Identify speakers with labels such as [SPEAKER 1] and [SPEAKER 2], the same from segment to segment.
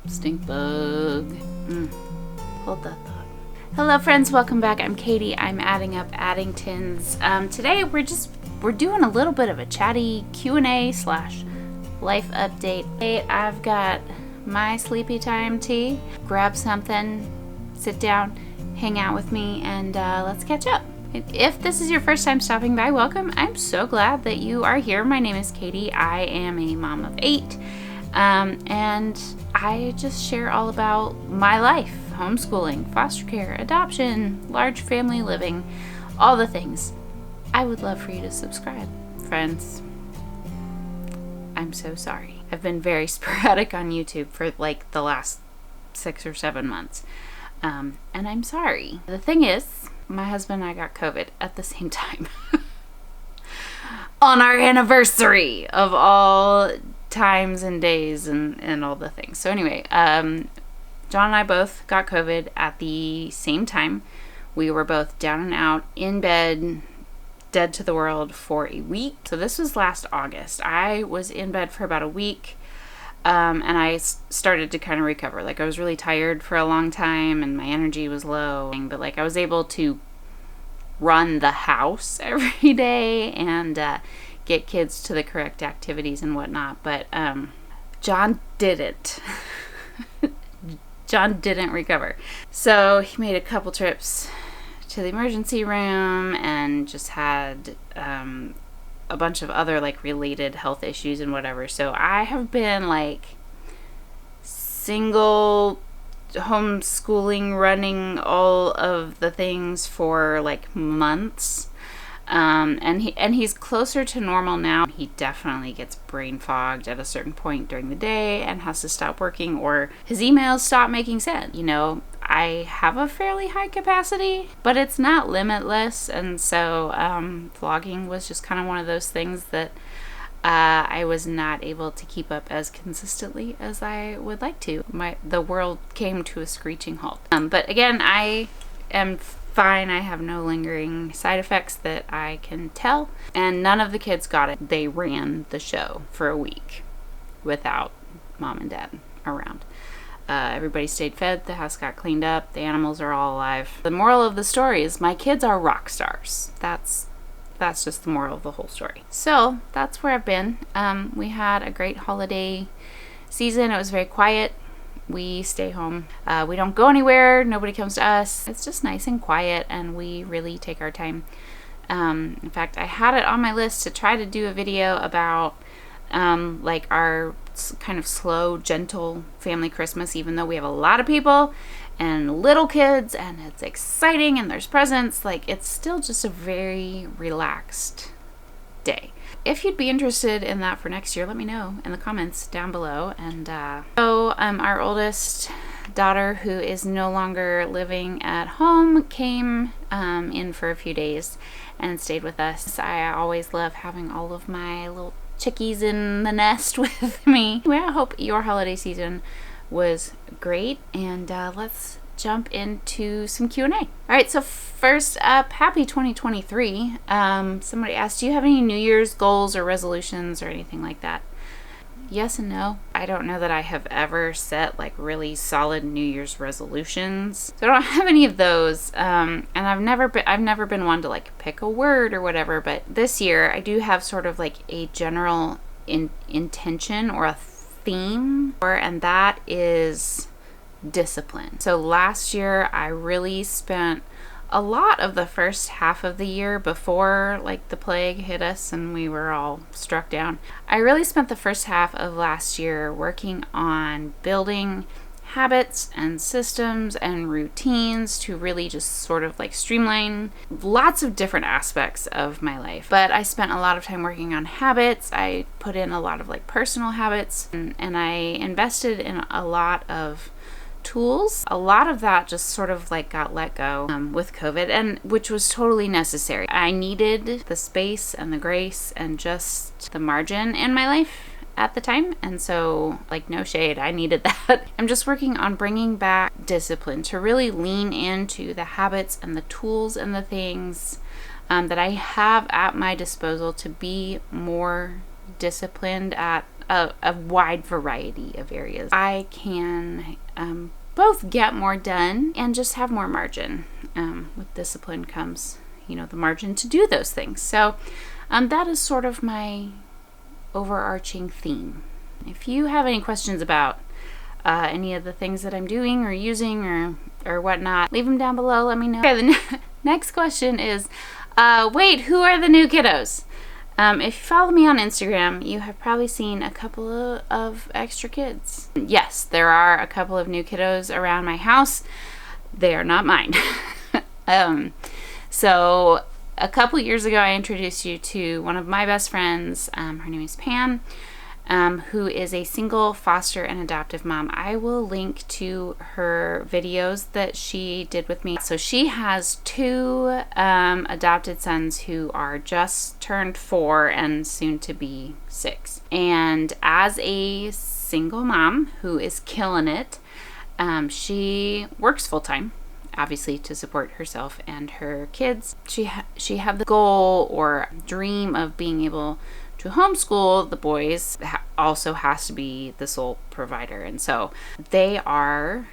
[SPEAKER 1] Stink bug. Hold that thought. Hello friends, welcome back. I'm Katie. I'm adding up Addingtons. Today we're doing a little bit of a chatty Q&A / life update. Hey, I've got my sleepy time tea. Grab something, sit down, hang out with me, and let's catch up. If this is your first time stopping by, welcome. I'm so glad that you are here. My name is Katie. I am a mom of 8. And I just share all about my life, homeschooling, foster care, adoption, large family living, all the things. I would love for you to subscribe, friends. I'm so sorry. I've been very sporadic on YouTube for like the last 6 or 7 months. And I'm sorry. The thing is, my husband and I got COVID at the same time. On our anniversary of all times and days and all the things. So anyway, John and I both got COVID at the same time. We were both down and out, in bed, dead to the world for a week. So this was last August. I was in bed for about a week, and I started to kind of recover. Like, I was really tired for a long time and my energy was low, but like I was able to run the house every day and get kids to the correct activities and whatnot, but John didn't. John didn't recover. So he made a couple trips to the emergency room and just had a bunch of other like related health issues and whatever. So I have been like single homeschooling, running all of the things for like months. And he's closer to normal now. He definitely gets brain fogged at a certain point during the day and has to stop working, or his emails stop making sense. You know, I have a fairly high capacity, but it's not limitless. And so vlogging was just kind of one of those things that I was not able to keep up as consistently as I would like to. The world came to a screeching halt. But again, I am fine. I have no lingering side effects that I can tell, and none of the kids got it. They ran the show for a week without mom and dad around. Everybody stayed fed, the house got cleaned up, the animals are all alive. The moral of the story is my kids are rock stars. That's just the moral of the whole story. So that's where I've been. We had a great holiday season. It was very quiet. We stay home. We don't go anywhere. Nobody comes to us. It's just nice and quiet, and we really take our time. In fact, I had it on my list to try to do a video about like our kind of slow, gentle family Christmas, even though we have a lot of people and little kids and it's exciting and there's presents. Like, it's still just a very relaxed day. If you'd be interested in that for next year, let me know in the comments down below. And so our oldest daughter, who is no longer living at home, came in for a few days and stayed with us. I always love having all of my little chickies in the nest with me. Anyway, I hope your holiday season was great, and let's jump into some Q&A. All right, so first up, happy 2023. Somebody asked, do you have any New Year's goals or resolutions or anything like that? Yes and no. I don't know that I have ever set like really solid New Year's resolutions. So I don't have any of those. And I've never been one to like pick a word or whatever, but this year I do have sort of like a general intention or a theme, and that is discipline. So last year I really spent a lot of the first half of the year, before like the plague hit us and we were all struck down. I really spent the first half of last year working on building habits and systems and routines to really just sort of like streamline lots of different aspects of my life. But I spent a lot of time working on habits. I put in a lot of like personal habits, and I invested in a lot of tools. A lot of that just sort of like got let go with COVID, and which was totally necessary. I needed the space and the grace and just the margin in my life at the time, and so like, no shade, I needed that. I'm just working on bringing back discipline to really lean into the habits and the tools and the things that I have at my disposal to be more disciplined at a wide variety of areas. I can both get more done and just have more margin. With discipline comes, the margin to do those things. So that is sort of my overarching theme. If you have any questions about any of the things that I'm doing or using or whatnot, leave them down below. Let me know. Okay, the next question is, wait, who are the new kiddos? If you follow me on Instagram, you have probably seen a couple of extra kids. Yes, there are a couple of new kiddos around my house. They are not mine. So a couple years ago, I introduced you to one of my best friends. Her name is Pam, who is a single foster and adoptive mom. I will link to her videos that she did with me. So she has 2 adopted sons who are just turned 4 and soon to be 6. And as a single mom who is killing it, she works full-time, obviously, to support herself and her kids. She had the goal or dream of being able to homeschool the boys. Also has to be the sole provider, and so they are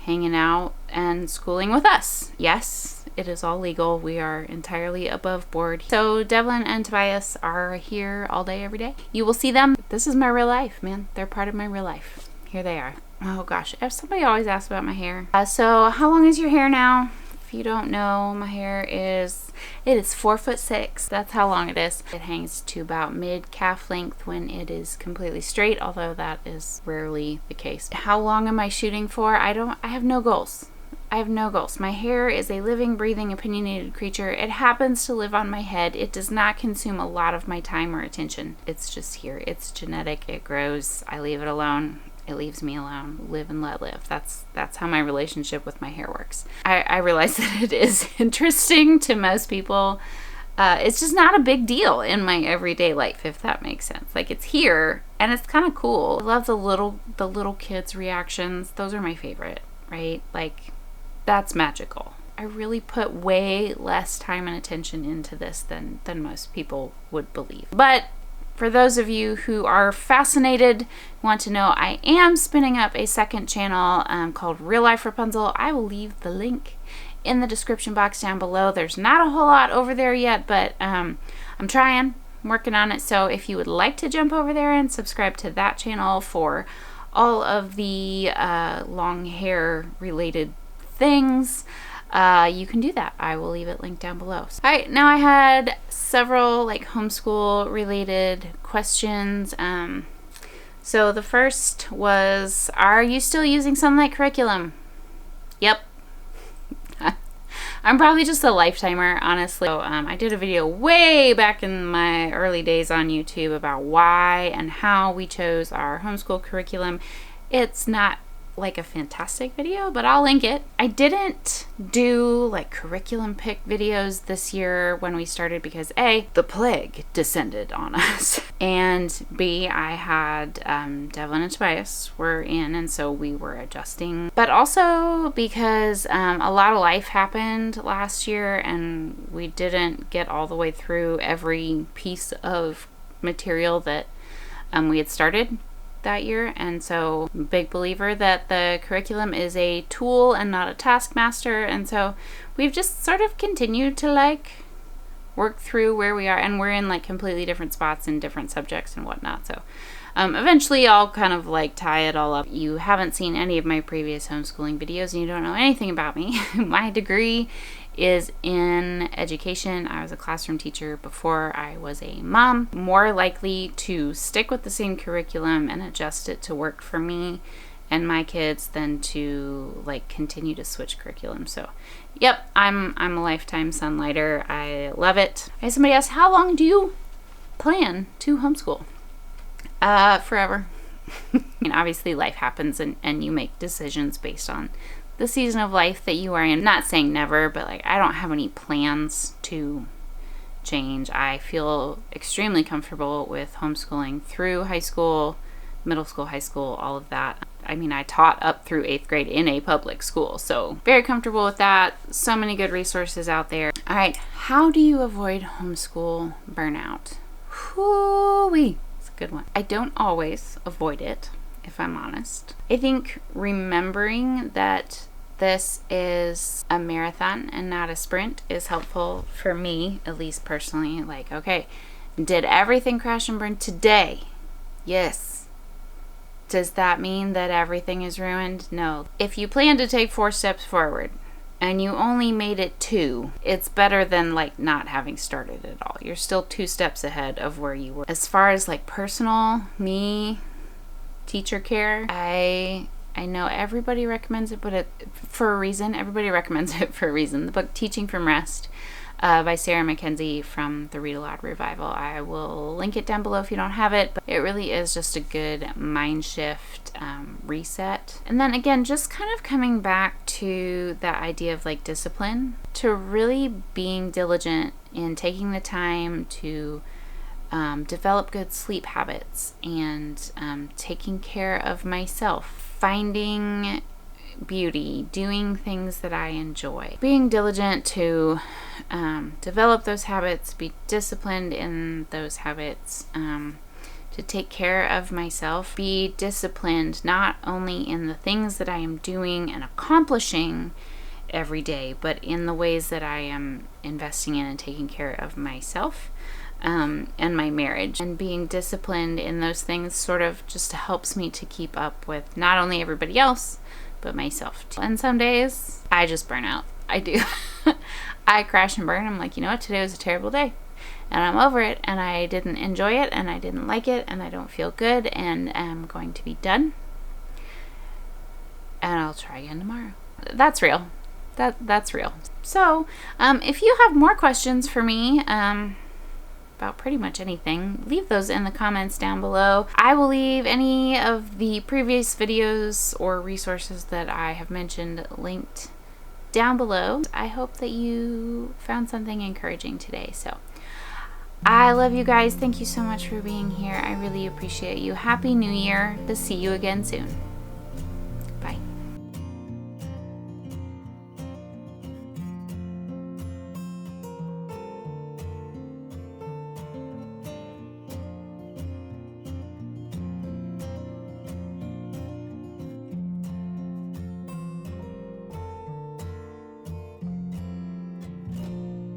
[SPEAKER 1] hanging out and schooling with us. Yes, it is all legal. We are entirely above board. So Declan and Tobias are here all day, every day. You will see them. This is my real life, man. They're part of my real life. Here they are. Oh gosh, if somebody always asks about my hair. So how long is your hair now? If you don't know, my hair is 4'6". That's how long it is. It hangs to about mid-calf length when it is completely straight, although that is rarely the case. How long am I shooting for? I have no goals. I have no goals. My hair is a living, breathing, opinionated creature. It happens to live on my head. It does not consume a lot of my time or attention. It's just here. It's genetic. It grows. I leave it alone. It leaves me alone. Live and let live. That's how my relationship with my hair works. I realize that it is interesting to most people. It's just not a big deal in my everyday life, if that makes sense. Like, it's here and it's kind of cool. I love the little kids' reactions. Those are my favorite, right? Like, that's magical. I really put way less time and attention into this than most people would believe. But for those of you who are fascinated, want to know, I am spinning up a second channel called Real Life Rapunzel. I will leave the link in the description box down below. There's not a whole lot over there yet, but I'm trying, I'm working on it. So if you would like to jump over there and subscribe to that channel for all of the long hair related things, you can do that. I will leave it linked down below. All right, now I had several like homeschool related questions. So the first was, are you still using Sunlight curriculum? Yep. I'm probably just a lifetimer, honestly. So, I did a video way back in my early days on YouTube about why and how we chose our homeschool curriculum. It's not like a fantastic video, but I'll link it. I didn't do like curriculum pick videos this year when we started because A, the plague descended on us, and B, I had Declan and Tobias were in, and so we were adjusting, but also because a lot of life happened last year and we didn't get all the way through every piece of material that we had started that year. And so big believer that the curriculum is a tool and not a taskmaster, and so we've just sort of continued to like work through where we are, and we're in like completely different spots in different subjects and whatnot. So eventually I'll kind of like tie it all up. You haven't seen any of my previous homeschooling videos and you don't know anything about me. My degree is in education. I was a classroom teacher before I was a mom. More likely to stick with the same curriculum and adjust it to work for me and my kids than to like continue to switch curriculum. So yep, I'm a lifetime Sunlighter. I love it. I had somebody asked, how long do you plan to homeschool? Forever. I mean, obviously life happens and you make decisions based on the season of life that you are in. Not saying never, but like I don't have any plans to change. I feel extremely comfortable with homeschooling through high school, middle school, high school, all of that. I mean, I taught up through 8th grade in a public school, so very comfortable with that. So many good resources out there. All right, how do you avoid homeschool burnout? Whoo-wee. It's good one. I don't always avoid it, if I'm honest. I think remembering that this is a marathon and not a sprint is helpful for me, at least personally. Like, okay, did everything crash and burn today? Yes. Does that mean that everything is ruined? No. If you plan to take 4 steps forward and you only made it 2, it's better than like not having started at all. You're still 2 steps ahead of where you were. As far as like personal, teacher care, I know everybody recommends it, but for a reason. Everybody recommends it for a reason. The book Teaching from Rest by Sarah Mackenzie from the Read Aloud Revival. I will link it down below if you don't have it, but it really is just a good mind shift reset. And then again, just kind of coming back to that idea of like discipline, to really being diligent in taking the time to develop good sleep habits and taking care of myself, finding beauty, doing things that I enjoy, being diligent to develop those habits, be disciplined in those habits, to take care of myself, be disciplined not only in the things that I am doing and accomplishing every day, but in the ways that I am investing in and taking care of myself and my marriage. And being disciplined in those things sort of just helps me to keep up with not only everybody else, but myself too. And some days I just burn out. I do. I crash and burn. I'm like, you know what? Today was a terrible day. And I'm over it. And I didn't enjoy it. And I didn't like it. And I don't feel good. And I'm going to be done. And I'll try again tomorrow. That's real. That's real. So, if you have more questions for me, about pretty much anything, leave those in the comments down below. I will leave any of the previous videos or resources that I have mentioned linked down below. I hope that you found something encouraging today. So I love you guys. Thank you so much for being here. I really appreciate you. Happy New Year. To see you again soon.